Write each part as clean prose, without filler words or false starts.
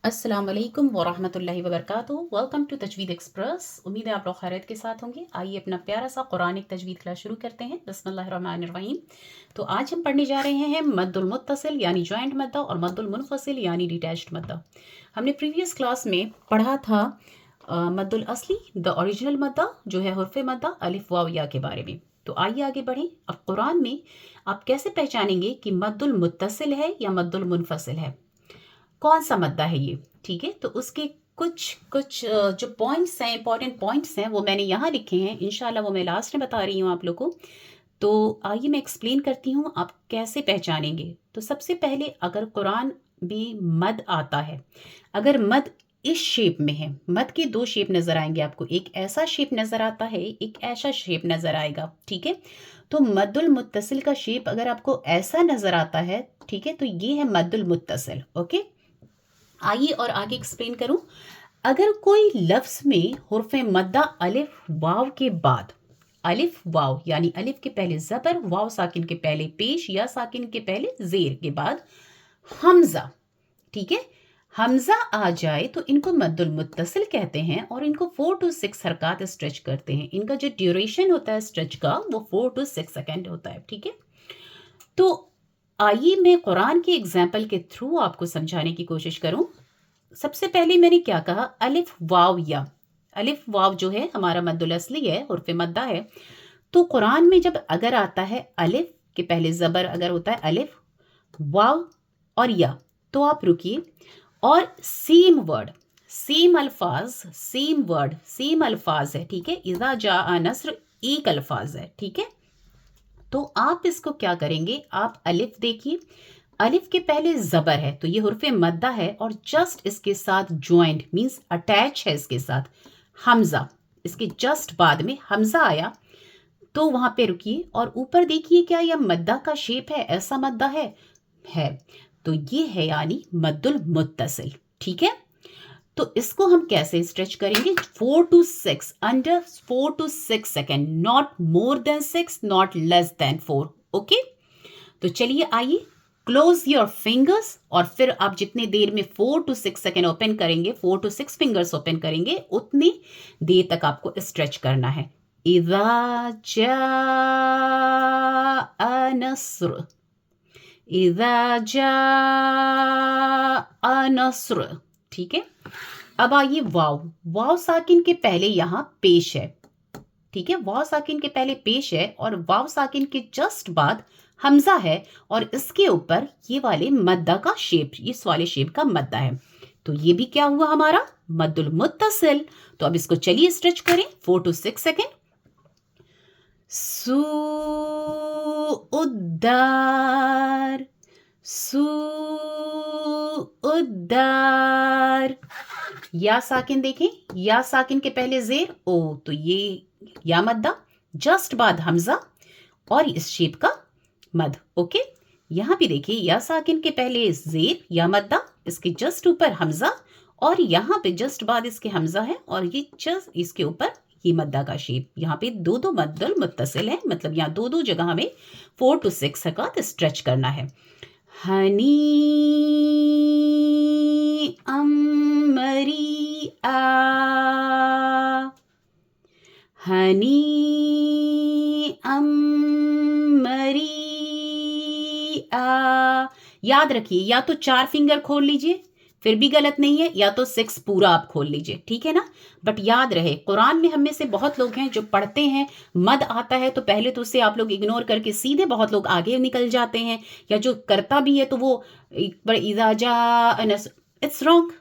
अस्सलाम वालेकुम वरहमतुल्लाहि वबरकातुहू। Welcome to Tajweed express. उम्मीद है आप लोग खैरियत के साथ होंगे। आइए अपना प्यारा सा कुरानिक तजवीद क्लास शुरू करते हैं। बिस्मिल्लाहिर्रहमानिर्रहीम। तो आज हम पढ़ने जा रहे हैं मद्दुल मुत्तसिल यानी जॉइंट मद्दा और मद्दुल मुनफसिल यानी डिटैच्ड मद्दा। हमने प्रीवियस क्लास में पढ़ा था मद्दुल असली द ओरिजिनल मद्दा जो है हुर्फ मद्दा अलिफ वाव या के बारे में। तो आइए आगे बढ़ें। अब कुरान में आप कैसे पहचानेंगे कि मद्दुल मुत्तसिल है या मद्दुल मुनफसिल है, कौन सा मद्दा है ये, ठीक है। तो उसके कुछ कुछ जो पॉइंट्स हैं, इंपॉर्टेंट पॉइंट्स हैं, वो मैंने यहाँ लिखे हैं। इंशाल्लाह वो मैं लास्ट में बता रही हूँ आप लोग को। तो आइए मैं एक्सप्लेन करती हूँ आप कैसे पहचानेंगे। तो सबसे पहले अगर कुरान में मद आता है, अगर मद इस शेप में है, मद के दो शेप नज़र आएंगे आपको, एक ऐसा शेप नज़र आता है, एक ऐसा शेप नज़र आएगा, ठीक है। तो मद्दुल मुत्तसिल का शेप अगर आपको ऐसा नज़र आता है, ठीक है, तो ये है मद्दुल मुत्तसिल। ओके, आइए और आगे एक्सप्लेन करूं। अगर कोई लफ्ज में हुर्फ मद्दा अलिफ वाव के बाद, अलिफ वाव यानी अलिफ के पहले जबर, वाव साकिन के पहले पेश या साकिन के पहले जेर के बाद हमजा, ठीक है, हमजा आ जाए तो इनको मद्दुल मुत्तसिल कहते हैं और इनको 4 to 6 हरकत स्ट्रेच करते हैं। इनका जो ड्यूरेशन होता है स्ट्रेच का वो 4 to 6 सेकेंड होता है, ठीक है। तो आइए मैं कुरान के एग्जाम्पल के थ्रू आपको समझाने की कोशिश करूं। सबसे पहले मैंने क्या कहा, अलिफ वाव या, अलिफ वाव जो है हमारा मद्दुल असली है, हुर्फ मद्दा है। तो कुरान में जब अगर आता है अलिफ के पहले ज़बर अगर होता है अलिफ वाव और या, तो आप रुकिए और सेम वर्ड, सेम अल्फाज, सेम वर्ड, सेम अल्फाज है, ठीक है। इज़ा जा नस्र एक अल्फाज है, ठीक है। तो आप इसको क्या करेंगे, आप अलिफ देखिए, अलिफ के पहले ज़बर है तो ये हुर्फ मद्दा है और जस्ट इसके साथ ज्वाइंट मीन्स अटैच है इसके साथ हमज़ा, इसके जस्ट बाद में हमज़ा आया तो वहाँ पे रुकिए और ऊपर देखिए क्या यह मद्दा का शेप है, ऐसा मद्दा है। तो ये है यानी मद्दुल मुत्तसिल, ठीक है। तो इसको हम कैसे स्ट्रेच करेंगे, 4 to 6, under 4 to 6 second, not more than 6, not less than 4। Okay, तो चलिए आइए क्लोज योर फिंगर्स और फिर आप जितने देर में 4 to 6 सेकेंड ओपन करेंगे, 4 to 6 फिंगर्स ओपन करेंगे, उतनी देर तक आपको स्ट्रेच करना है। इज़ा जाअ नस्र, इज़ा जाअ नस्र, ठीक है। अब आइए वाव, वाव साकिन के पहले यहाँ पेश है, ठीक है, वाव साकिन के पहले पेश है और वाव साकिन के जस्ट बाद हमजा है और इसके ऊपर ये वाले मद्दा का शेप, इस वाले शेप का मद्दा है। तो ये भी क्या हुआ हमारा मद्दुल मुत्तसिल। तो अब इसको चलिए स्ट्रेच करें 4 to 6 सेकेंड। सुउद्दार, सुउद्दार, या साकिन देखें, या साकिन के पहले जेर ओ, तो ये या मद्दा, जस्ट बाद हमजा और इस शेप का मद। ओके, यहाँ भी देखिए या साकिन के पहले जेर या मद्दा, इसके जस्ट ऊपर हमजा और यहाँ पे जस्ट बाद इसके हमजा है और ये जस्ट इसके ऊपर ये मद्दा का शेप। यहाँ पे दो दो मद्दुल मुत्तसिल है, मतलब यहाँ दो दो जगह हमें 4 to 6 हरकत स्ट्रेच करना है। हनी अमरी आ, हनी अमरी आ। याद रखिए या तो 4 फिंगर खोल लीजिए फिर भी गलत नहीं है, या तो 6 पूरा आप खोल लीजिए, ठीक है ना। बट याद रहे कुरान में हम में से बहुत लोग हैं जो पढ़ते हैं, मद आता है तो पहले तो उसे आप लोग इग्नोर करके सीधे बहुत लोग आगे निकल जाते हैं, या जो करता भी है तो वो इट्स रॉन्ग,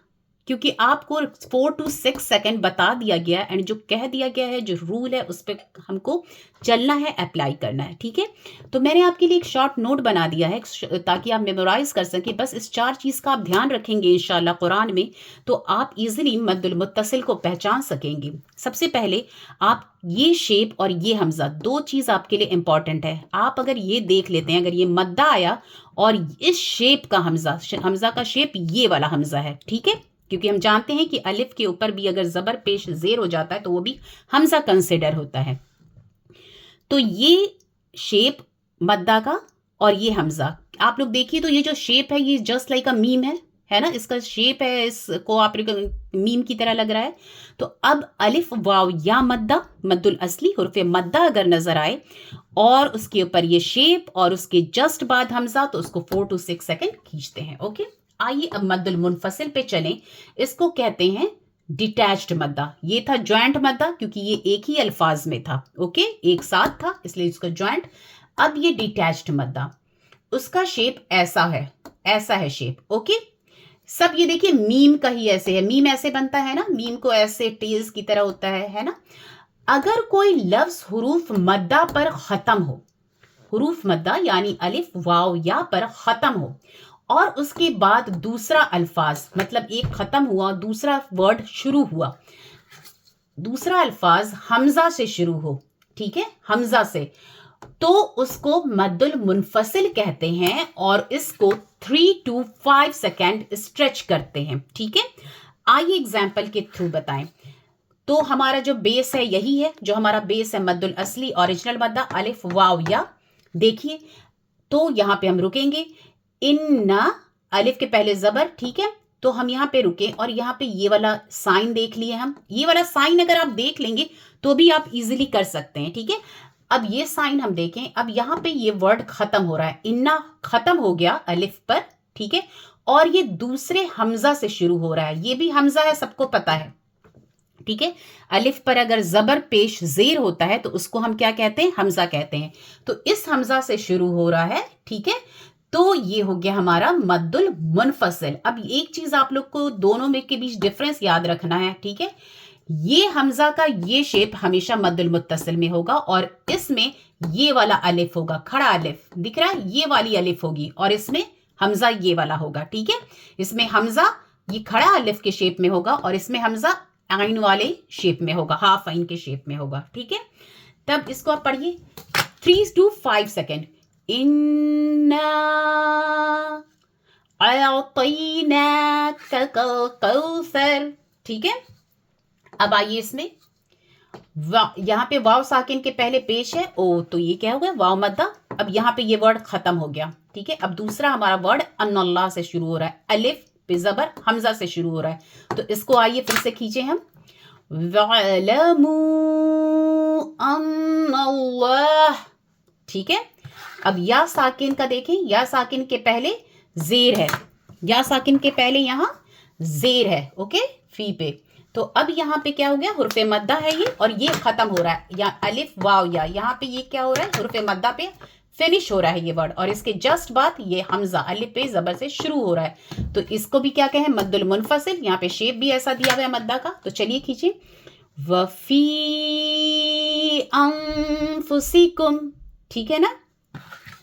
क्योंकि आपको 4 to 6 सेकेंड बता दिया गया एंड जो कह दिया गया है, जो रूल है उस पर हमको चलना है, अप्लाई करना है, ठीक है। तो मैंने आपके लिए एक शॉर्ट नोट बना दिया है ताकि आप मेमोराइज कर सकें। बस इस 4 चीज़ का आप ध्यान रखेंगे इंशाल्लाह कुरान में, तो आप इजीली मद्दुल मुत्तसिल को पहचान सकेंगे। सबसे पहले आप ये शेप और ये हमजा, दो चीज़ आपके लिए इंपॉर्टेंट है। आप अगर ये देख लेते हैं, अगर ये मद्दा आया और इस शेप का हमजा, हमजा का शेप ये वाला हमजा है, ठीक है, क्योंकि हम जानते हैं कि अलिफ के ऊपर भी अगर ज़बर पेश जेर हो जाता है तो वो भी हमजा कंसिडर होता है। तो ये शेप मद्दा का और ये हमजा, आप लोग देखिए तो ये जो शेप है ये जस्ट लाइक अ मीम है, है ना, इसका शेप है, इसको आप मीम की तरह लग रहा है। तो अब अलिफ वाव या मद्दा, मद्दुल असली हुर्फ मद्दा अगर नजर आए और उसके ऊपर ये शेप और उसके जस्ट बाद हमजा, तो उसको 4 to 6 सेकेंड खींचते हैं। ओके, आइए अब मद्दुल मुनफसिल पे चलें। इसको कहते हैं डिटैच्ड मद्दा। ये था जॉइंट मद्दा क्योंकि ये एक ही अल्फाज में था, ओके, एक साथ था, इसलिए इसका जॉइंट। अब ये डिटैच्ड मद्दा, उसका शेप ऐसा है शेप, ओके। सब ये देखिए मीम का ही ऐसे है, मीम ऐसे बनता है ना, मीम को ऐसे टेल्स की तरह होता है ना। अगर कोई लफ्ज हुरूफ मद्दा पर खत्म हो, हुरूफ मद्दा यानी अलिफ वाव या पर खत्म हो, और उसके बाद दूसरा अल्फाज, मतलब एक खत्म हुआ दूसरा वर्ड शुरू हुआ, दूसरा अल्फाज हमजा से शुरू हो, ठीक है, हमजा से, तो उसको मद्दुल मुनफसिल कहते हैं और इसको 3 to 5 सेकेंड स्ट्रेच करते हैं, ठीक है। आइए एग्जाम्पल के थ्रू बताएं। तो हमारा जो बेस है यही है, जो हमारा बेस है मद्दुल असली ओरिजिनल मद्दा अलिफ वाव या। देखिए तो यहाँ पे हम रुकेंगे, इन्ना अलिफ के पहले जबर, ठीक है, तो हम यहाँ पे रुके और यहाँ पे ये वाला साइन देख लिए हम। ये वाला साइन अगर आप देख लेंगे तो भी आप इजीली कर सकते हैं, ठीक है। अब ये साइन हम देखें, अब यहाँ पे ये वर्ड खत्म हो रहा है, इन्ना खत्म हो गया अलिफ पर, ठीक है, और ये दूसरे हमजा से शुरू हो रहा है, ये भी हमजा है, सबको पता है, ठीक है। अलिफ पर अगर जबर पेश जेर होता है तो उसको हम क्या कहते हैं, हमजा कहते हैं। तो इस हमजा से शुरू हो रहा है, ठीक है, तो ये हो गया हमारा मद्दुल मुनफसिल। अब एक चीज आप लोग को दोनों में के बीच डिफरेंस याद रखना है, ठीक है। ये हमजा का ये शेप हमेशा मद्दुल मुत्तसिल में होगा और इसमें ये वाला अलिफ होगा, खड़ा अलिफ दिख रहा है, ये वाली अलिफ होगी और इसमें हमजा ये वाला होगा, ठीक है। इसमें हमजा ये खड़ा अलिफ के शेप में होगा और इसमें हमजा आइन वाले शेप में होगा, हाफ आइन के शेप में होगा, ठीक है। तब इसको आप पढ़िए 3 to 5 सेकेंड। इन्ना अअतैनाकल कौसर, ठीक है। अब आइए इसमें यहाँ पे वाव साकिन के पहले पेश है ओ, तो ये क्या हो गया वाव मद्दा। अब यहाँ पे ये वर्ड खत्म हो गया, ठीक है। अब दूसरा हमारा वर्ड अन्नल्लाह से शुरू हो रहा है, अलिफ पे जबर हमजा से शुरू हो रहा है, तो इसको आइए फिर से खींचे हम, वअलमू अन्नल्लाह, ठीक है। अब या साकिन का देखें, या साकिन के पहले जेर है, या साकिन के पहले यहाँ जेर है, ओके, फी पे। तो अब यहाँ पे क्या हो गया, हुर्फे मद्दा है ये और ये खत्म हो रहा है, या अलिफ वाव या, यहाँ पे ये क्या हो रहा है, हुर्फे मद्दा पे फिनिश हो रहा है ये वर्ड, और इसके जस्ट बाद ये हमजा अलिफ पे जबर से शुरू हो रहा है, तो इसको भी क्या कहें, मद्दुल मुनफसिल। यहाँ पे शेप भी ऐसा दिया हुआ है मद्दा का, तो चलिए खींचिए, वफी अंफुसिकुम, ठीक है ना।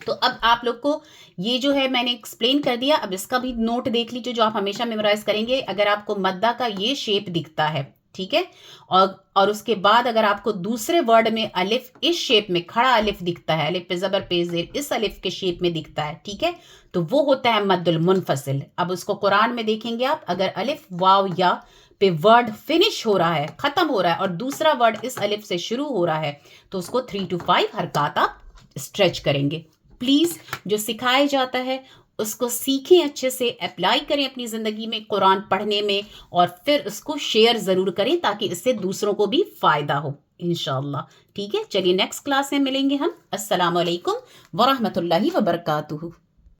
तो अब आप लोग को ये जो है मैंने एक्सप्लेन कर दिया, अब इसका भी नोट देख लीजिए जो आप हमेशा मेमोराइज करेंगे। अगर आपको मद्दा का ये शेप दिखता है, ठीक है, और उसके बाद अगर आपको दूसरे वर्ड में अलिफ इस शेप में खड़ा अलिफ दिखता है, अलिफ पे जबर पे जेर इस अलिफ के शेप में दिखता है, ठीक है, तो वो होता है मद्दुल मुनफसिल। अब उसको कुरान में देखेंगे आप, अगर अलिफ वाव या पे वर्ड फिनिश हो रहा है, खत्म हो रहा है, और दूसरा वर्ड इस अलिफ से शुरू हो रहा है, तो उसको 3 to 5 हरकत आप स्ट्रेच करेंगे। प्लीज़ जो सिखाया जाता है उसको सीखें, अच्छे से अप्लाई करें अपनी ज़िंदगी में कुरान पढ़ने में, और फिर उसको शेयर ज़रूर करें ताकि इससे दूसरों को भी फ़ायदा हो इंशाअल्लाह, ठीक है। चलिए नेक्स्ट क्लास में मिलेंगे हम। अस्सलाम वालेकुम वरहमतुल्लाहि वबरकातुहू।